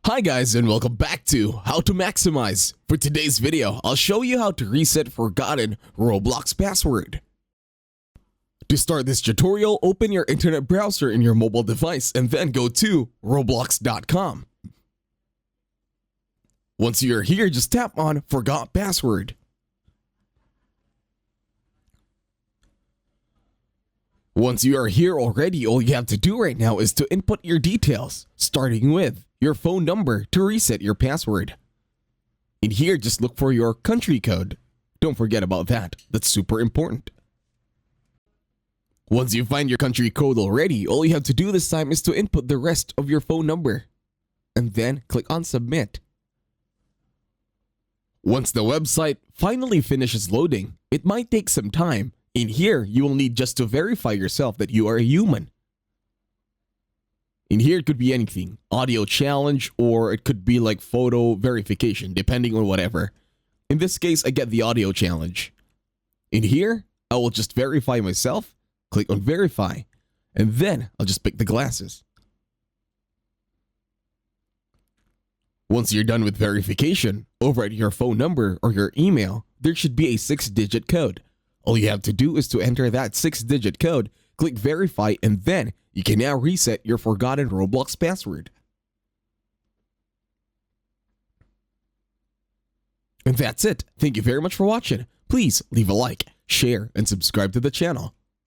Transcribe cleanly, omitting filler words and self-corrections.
Hi guys and welcome back to How to Maximize. For today's video, I'll show you how to reset forgotten Roblox password. To start this tutorial, open your internet browser in your mobile device and then go to roblox.com. Once you're here, just tap on Forgot Password. Once you are here already, all you have to do right now is to input your details, starting with your phone number to reset your password. In here, just look for your country code. Don't forget about that. That's super important. Once you find your country code already, all you have to do this time is to input the rest of your phone number. And then click on Submit. Once the website finally finishes loading, it might take some time. In here, you will need just to verify yourself that you are a human. In here, it could be anything, audio challenge, or it could be like photo verification, depending on whatever. In this case, I get the audio challenge. In here, I will just verify myself, click on verify, and then I'll just pick the glasses. Once you're done with verification, over at your phone number or your email, there should be a 6-digit code. All you have to do is to enter that 6-digit code, click verify, and then you can now reset your forgotten Roblox password. And that's it. Thank you very much for watching. Please leave a like, share, and subscribe to the channel.